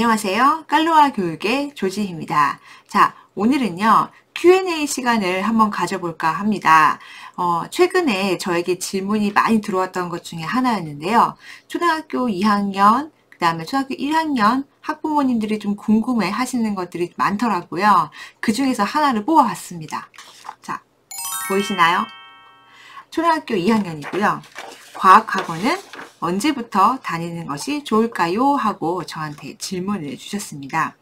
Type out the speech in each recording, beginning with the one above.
안녕하세요. 깔로아 교육의 조지입니다. 자, 오늘은요, Q&A 시간을 한번 가져볼까 합니다. 최근에 저에게 질문이 많이 들어왔던 것 중에 하나였는데요. 초등학교 2학년, 그 다음에 초등학교 1학년 학부모님들이 좀 궁금해 하시는 것들이 많더라고요. 그 중에서 하나를 뽑아봤습니다. 자, 보이시나요? 초등학교 2학년이고요. 과학학원은 언제부터 다니는 것이 좋을까요? 하고 저한테 질문을 주셨습니다.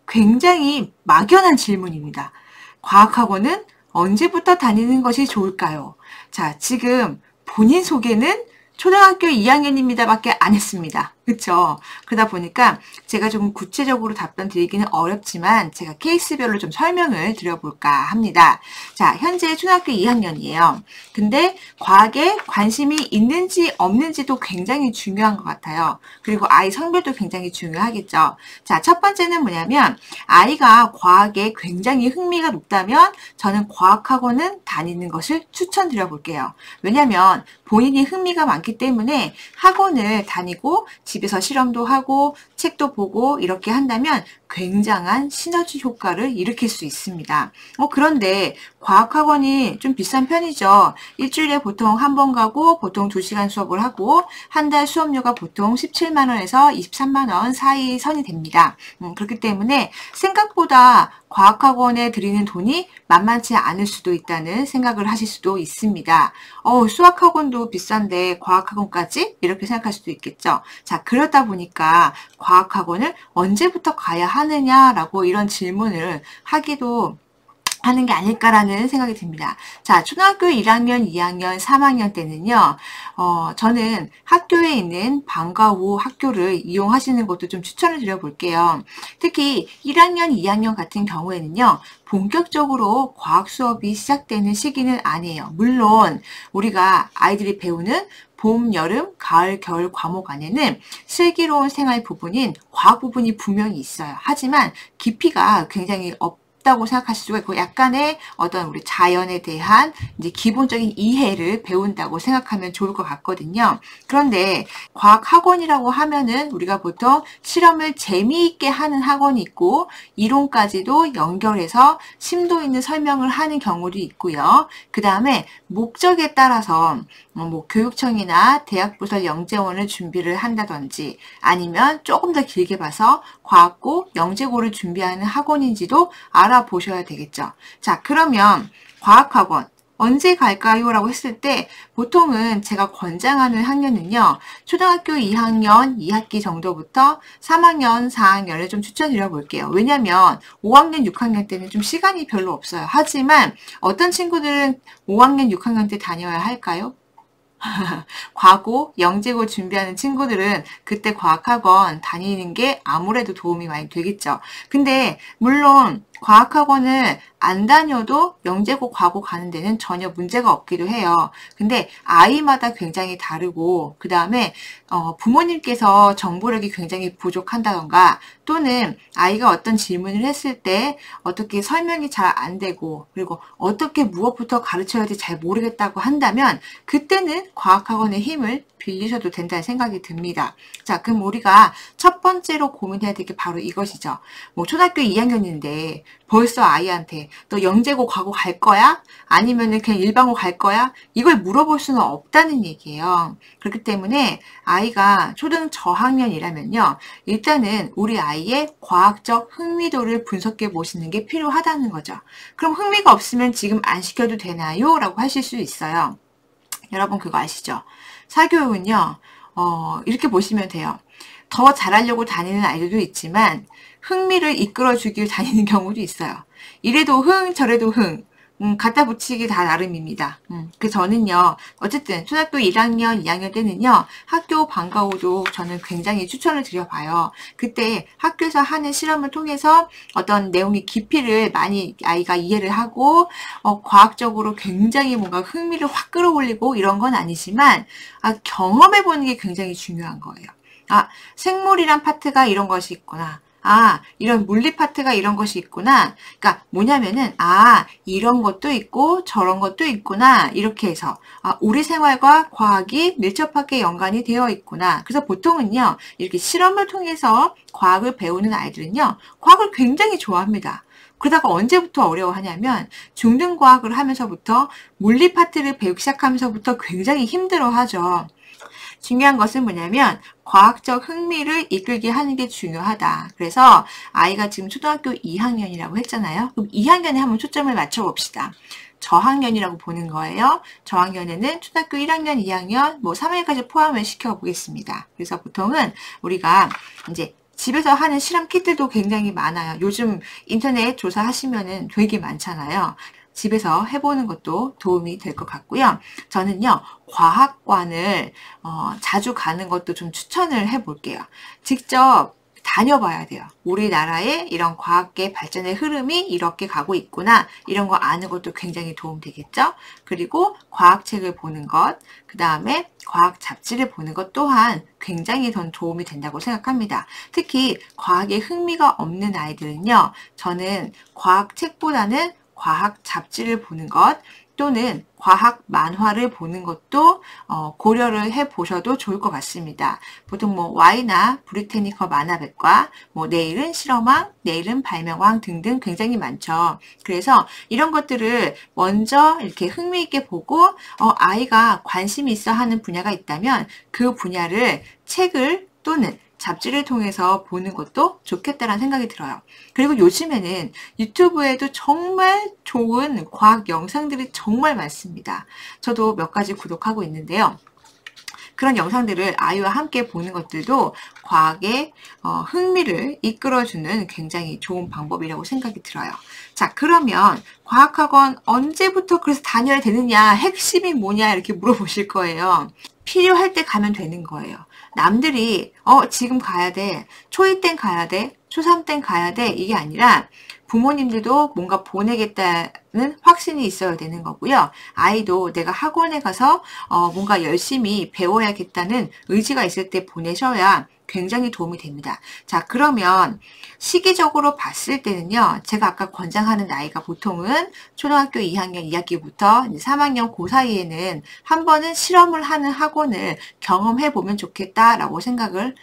굉장히 막연한 질문입니다. 과학학원은 언제부터 다니는 것이 좋을까요? 자, 지금 본인 소개는 초등학교 2학년입니다 밖에 안 했습니다. 그쵸? 그러다 보니까 제가 좀 구체적으로 답변 드리기는 어렵지만 제가 케이스별로 좀 설명을 드려볼까 합니다. 자, 현재 초등학교 2학년이에요. 근데 과학에 관심이 있는지 없는지도 굉장히 중요한 것 같아요. 그리고 아이 성별도 굉장히 중요하겠죠. 자, 첫 번째는 뭐냐면 아이가 과학에 굉장히 흥미가 높다면 저는 과학학원은 다니는 것을 추천드려 볼게요. 왜냐면 본인이 흥미가 많기 때문에 학원을 다니고 집에서 실험도 하고 책도 보고 이렇게 한다면 굉장한 시너지 효과를 일으킬 수 있습니다. 그런데 과학학원이 좀 비싼 편이죠. 일주일에 보통 한 번 가고 보통 2시간 수업을 하고 한 달 수업료가 보통 17만 원에서 23만 원 사이 선이 됩니다. 그렇기 때문에 생각보다 과학학원에 들이는 돈이 만만치 않을 수도 있다는 생각을 하실 수도 있습니다. 수학학원도 비싼데 과학학원까지? 이렇게 생각할 수도 있겠죠. 자, 그러다 보니까 과학학원을 언제부터 가야 하느냐라고 이런 질문을 하기도 하는 게 아닐까라는 생각이 듭니다. 자, 초등학교 1학년, 2학년, 3학년 때는요, 저는 학교에 있는 방과 후 학교를 이용하시는 것도 좀 추천을 드려볼게요. 특히 1학년, 2학년 같은 경우에는요, 본격적으로 과학 수업이 시작되는 시기는 아니에요. 물론 우리가 아이들이 배우는 봄, 여름, 가을, 겨울 과목 안에는 슬기로운 생활 부분인 과학 부분이 분명히 있어요. 하지만 깊이가 굉장히 없다고 생각하실 수가 있고 약간의 어떤 우리 자연에 대한 이제 기본적인 이해를 배운다고 생각하면 좋을 것 같거든요. 그런데 과학 학원이라고 하면은 우리가 보통 실험을 재미있게 하는 학원이 있고 이론까지도 연결해서 심도 있는 설명을 하는 경우도 있고요. 그 다음에 목적에 따라서 교육청이나 대학부설 영재원을 준비를 한다든지 아니면 조금 더 길게 봐서 과학고, 영재고를 준비하는 학원인지도 알아보셔야 되겠죠. 자, 그러면 과학학원 언제 갈까요? 라고 했을 때 보통은 제가 권장하는 학년은요. 초등학교 2학년 2학기 정도부터 3학년 4학년을 좀 추천드려 볼게요. 왜냐면 5학년 6학년 때는 좀 시간이 별로 없어요. 하지만 어떤 친구들은 5학년 6학년 때 다녀야 할까요? 과고, 영재고 준비하는 친구들은 그때 과학학원 다니는 게 아무래도 도움이 많이 되겠죠. 근데 물론 과학학원을 안 다녀도 영재고, 과고 가는 데는 전혀 문제가 없기도 해요. 근데 아이마다 굉장히 다르고 그 다음에 부모님께서 정보력이 굉장히 부족한다던가 또는 아이가 어떤 질문을 했을 때 어떻게 설명이 잘 안 되고 그리고 어떻게 무엇부터 가르쳐야 될지 잘 모르겠다고 한다면 그때는 과학학원의 힘을 빌리셔도 된다는 생각이 듭니다. 자, 그럼 우리가 첫 번째로 고민해야 될 게 바로 이것이죠. 초등학교 2학년인데 벌써 아이한테 너 영재고 과고 갈 거야? 아니면은 그냥 일반고 갈 거야? 이걸 물어볼 수는 없다는 얘기예요. 그렇기 때문에 아이가 초등 저학년이라면요. 일단은 우리 아이의 과학적 흥미도를 분석해 보시는 게 필요하다는 거죠. 그럼 흥미가 없으면 지금 안 시켜도 되나요? 라고 하실 수 있어요. 여러분 그거 아시죠? 사교육은요, 이렇게 보시면 돼요. 더 잘하려고 다니는 아이들도 있지만 흥미를 이끌어주길 다니는 경우도 있어요. 이래도 흥, 저래도 흥. 갖다 붙이기 다 나름입니다. 그래서 저는요, 어쨌든 초등학교 1학년, 2학년 때는요, 학교 방과 후도 저는 굉장히 추천을 드려봐요. 그때 학교에서 하는 실험을 통해서 어떤 내용의 깊이를 많이 아이가 이해를 하고, 과학적으로 굉장히 뭔가 흥미를 확 끌어올리고 이런 건 아니지만, 경험해보는 게 굉장히 중요한 거예요. 생물이란 파트가 이런 것이 있구나. 아, 이런 물리 파트가 이런 것이 있구나. 그러니까 뭐냐면은, 아, 이런 것도 있고 저런 것도 있구나. 이렇게 해서, 아, 우리 생활과 과학이 밀접하게 연관이 되어 있구나. 그래서 보통은요, 이렇게 실험을 통해서 과학을 배우는 아이들은요, 과학을 굉장히 좋아합니다. 그러다가 언제부터 어려워하냐면, 중등과학을 하면서부터 물리 파트를 배우기 시작하면서부터 굉장히 힘들어하죠. 중요한 것은 뭐냐면 과학적 흥미를 이끌게 하는 게 중요하다. 그래서 아이가 지금 초등학교 2학년이라고 했잖아요. 그럼 2학년에 한번 초점을 맞춰 봅시다. 저학년이라고 보는 거예요. 저학년에는 초등학교 1학년, 2학년, 뭐 3학년까지 포함을 시켜 보겠습니다. 그래서 보통은 우리가 이제 집에서 하는 실험 킷들도 굉장히 많아요. 요즘 인터넷 조사하시면은 되게 많잖아요. 집에서 해보는 것도 도움이 될 것 같고요. 저는요, 과학관을 자주 가는 것도 좀 추천을 해볼게요. 직접 다녀봐야 돼요. 우리나라의 이런 과학계 발전의 흐름이 이렇게 가고 있구나. 이런 거 아는 것도 굉장히 도움되겠죠. 그리고 과학책을 보는 것, 그 다음에 과학 잡지를 보는 것 또한 굉장히 더 도움이 된다고 생각합니다. 특히 과학에 흥미가 없는 아이들은요. 저는 과학책보다는 과학 잡지를 보는 것 또는 과학 만화를 보는 것도 고려를 해 보셔도 좋을 것 같습니다. 보통 뭐 Y나 브리테니커 만화백과 뭐 내일은 실험왕, 내일은 발명왕 등등 굉장히 많죠. 그래서 이런 것들을 먼저 이렇게 흥미 있게 보고 아이가 관심이 있어 하는 분야가 있다면 그 분야를 책을 또는 잡지를 통해서 보는 것도 좋겠다라는 생각이 들어요. 그리고 요즘에는 유튜브에도 정말 좋은 과학 영상들이 정말 많습니다. 저도 몇 가지 구독하고 있는데요. 그런 영상들을 아이와 함께 보는 것들도 과학의 흥미를 이끌어주는 굉장히 좋은 방법이라고 생각이 들어요. 자, 그러면 과학학원 언제부터 그래서 다녀야 되느냐, 핵심이 뭐냐 이렇게 물어보실 거예요. 필요할 때 가면 되는 거예요. 남들이 지금 가야 돼, 초2 땐 가야 돼, 초3 땐 가야 돼 이게 아니라 부모님들도 뭔가 보내겠다는 확신이 있어야 되는 거고요. 아이도 내가 학원에 가서 뭔가 열심히 배워야겠다는 의지가 있을 때 보내셔야 굉장히 도움이 됩니다. 자, 그러면 시기적으로 봤을 때는요. 제가 아까 권장하는 나이가 보통은 초등학교 2학년 2학기부터 3학년 그 사이에는 한 번은 실험을 하는 학원을 경험해 보면 좋겠다라고 생각을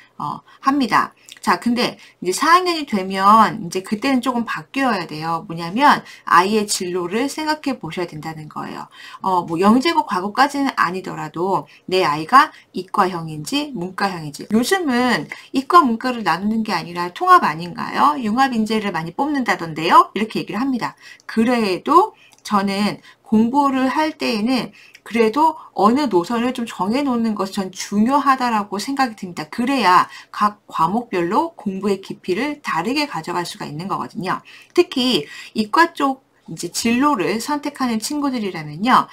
합니다. 자, 근데 이제 4학년이 되면 이제 그때는 조금 바뀌어야 돼요. 뭐냐면 아이의 진로를 생각해 보셔야 된다는 거예요. 뭐 영재고 과고까지는 아니더라도 내 아이가 이과형인지 문과형인지 요즘은 이과 문과를 나누는 게 아니라 통합 아닌가요? 융합 인재를 많이 뽑는다던데요. 이렇게 얘기를 합니다. 그래도 저는 공부를 할 때에는 그래도 어느 노선을 좀 정해놓는 것이 전 중요하다라고 생각이 듭니다. 그래야 각 과목별로 공부의 깊이를 다르게 가져갈 수가 있는 거거든요. 특히 이과 쪽 이제 진로를 선택하는 친구들이라면요,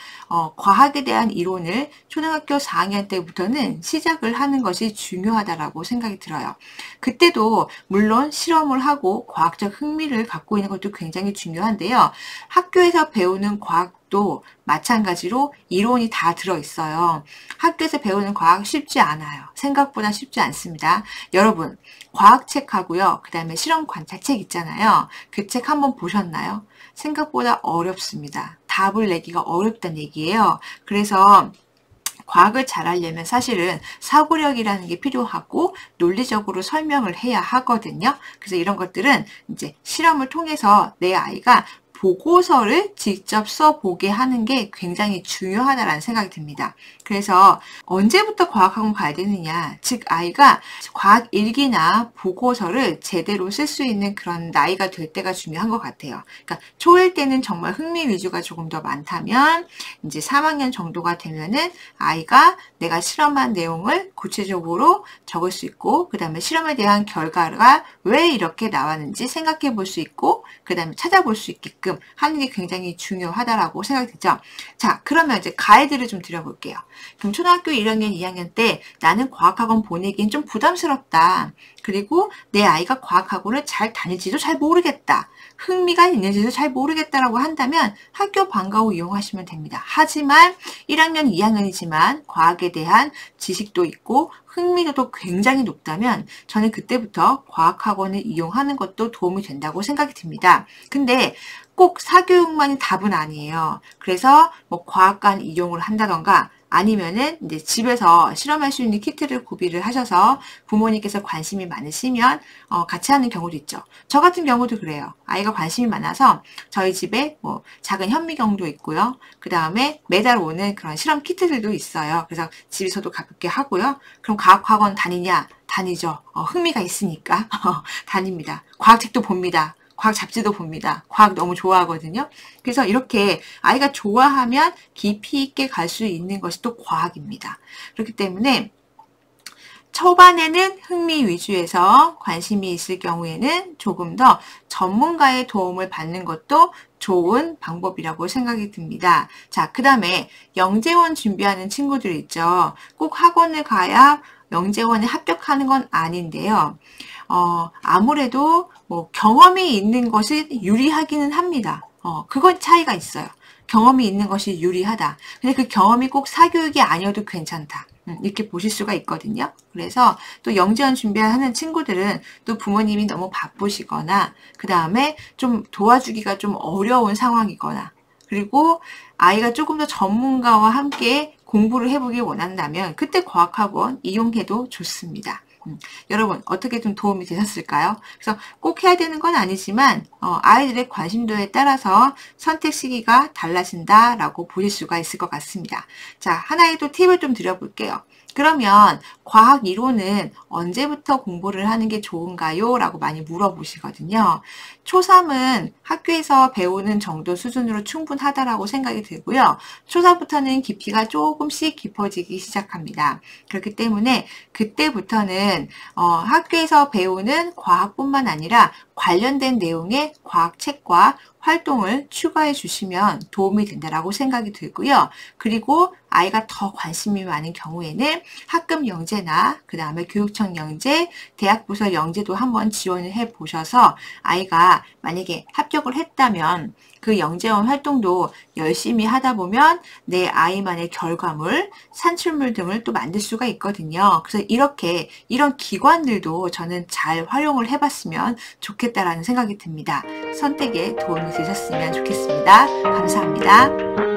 과학에 대한 이론을 초등학교 4학년 때부터는 시작을 하는 것이 중요하다라고 생각이 들어요. 그때도 물론 실험을 하고 과학적 흥미를 갖고 있는 것도 굉장히 중요한데요. 학교에서 배우는 과학도 마찬가지로 이론이 다 들어있어요. 학교에서 배우는 과학 쉽지 않아요. 생각보다 쉽지 않습니다. 여러분, 과학책하고요, 그 다음에 실험 관찰책 있잖아요. 그 책 한번 보셨나요? 생각보다 어렵습니다. 답을 내기가 어렵다는 얘기예요. 그래서 과학을 잘하려면 사실은 사고력이라는 게 필요하고 논리적으로 설명을 해야 하거든요. 그래서 이런 것들은 이제 실험을 통해서 내 아이가 보고서를 직접 써보게 하는 게 굉장히 중요하다는 생각이 듭니다. 그래서 언제부터 과학학원 가야 되느냐, 즉 아이가 과학 일기나 보고서를 제대로 쓸 수 있는 그런 나이가 될 때가 중요한 것 같아요. 그러니까 초1 때는 정말 흥미 위주가 조금 더 많다면 이제 3학년 정도가 되면은 아이가 내가 실험한 내용을 구체적으로 적을 수 있고 그 다음에 실험에 대한 결과가 왜 이렇게 나왔는지 생각해 볼 수 있고 그 다음에 찾아볼 수 있게끔 있게끔 하는 게 굉장히 중요하다라고 생각이 들죠. 자, 그러면 이제 가이드를 좀 드려볼게요. 그럼 초등학교 1학년, 2학년 때 나는 과학학원 보내기엔 좀 부담스럽다. 그리고 내 아이가 과학학원을 잘 다닐지도 잘 모르겠다. 흥미가 있는지도 잘 모르겠다라고 한다면 학교 방과 후 이용하시면 됩니다. 하지만 1학년, 2학년이지만 과학에 대한 지식도 있고 흥미도도 굉장히 높다면 저는 그때부터 과학학원을 이용하는 것도 도움이 된다고 생각이 듭니다. 근데 꼭 사교육만이 답은 아니에요. 그래서 뭐 과학관 이용을 한다던가 아니면은 이제 집에서 실험할 수 있는 키트를 구비를 하셔서 부모님께서 관심이 많으시면 같이 하는 경우도 있죠. 저 같은 경우도 그래요. 아이가 관심이 많아서 저희 집에 뭐 작은 현미경도 있고요. 그 다음에 매달 오는 그런 실험 키트들도 있어요. 그래서 집에서도 가볍게 하고요. 그럼 과학학원 다니냐? 다니죠. 흥미가 있으니까 다닙니다. 과학책도 봅니다. 과학 잡지도 봅니다. 과학 너무 좋아하거든요. 그래서 이렇게 아이가 좋아하면 깊이 있게 갈 수 있는 것이 또 과학입니다. 그렇기 때문에 초반에는 흥미 위주에서 관심이 있을 경우에는 조금 더 전문가의 도움을 받는 것도 좋은 방법이라고 생각이 듭니다. 자, 그 다음에 영재원 준비하는 친구들 있죠. 꼭 학원을 가야 영재원에 합격하는 건 아닌데요. 아무래도 뭐 경험이 있는 것이 유리하기는 합니다. 그건 차이가 있어요. 경험이 있는 것이 유리하다. 근데 그 경험이 꼭 사교육이 아니어도 괜찮다. 이렇게 보실 수가 있거든요. 그래서 또 영재원 준비하는 친구들은 또 부모님이 너무 바쁘시거나 그 다음에 좀 도와주기가 좀 어려운 상황이거나 그리고 아이가 조금 더 전문가와 함께 공부를 해보길 원한다면 그때 과학학원 이용해도 좋습니다. 여러분 어떻게 좀 도움이 되셨을까요? 그래서 꼭 해야 되는 건 아니지만 아이들의 관심도에 따라서 선택 시기가 달라진다라고 보실 수가 있을 것 같습니다. 자, 하나의 또 팁을 좀 드려볼게요. 그러면 과학 이론은 언제부터 공부를 하는 게 좋은가요? 라고 많이 물어보시거든요. 초3은 학교에서 배우는 정도 수준으로 충분하다라고 생각이 들고요. 초4부터는 깊이가 조금씩 깊어지기 시작합니다. 그렇기 때문에 그때부터는 학교에서 배우는 과학뿐만 아니라 관련된 내용의 과학책과 활동을 추가해 주시면 도움이 된다라고 생각이 들고요. 그리고 아이가 더 관심이 많은 경우에는 학급 영재나 그 다음에 교육청 영재, 대학부서 영재도 한번 지원을 해 보셔서 아이가 만약에 합격을 했다면 그 영재원 활동도 열심히 하다 보면 내 아이만의 결과물, 산출물 등을 또 만들 수가 있거든요. 그래서 이렇게 이런 기관들도 저는 잘 활용을 해봤으면 좋겠다라는 생각이 듭니다. 선택에 도움이 되셨으면 좋겠습니다. 감사합니다.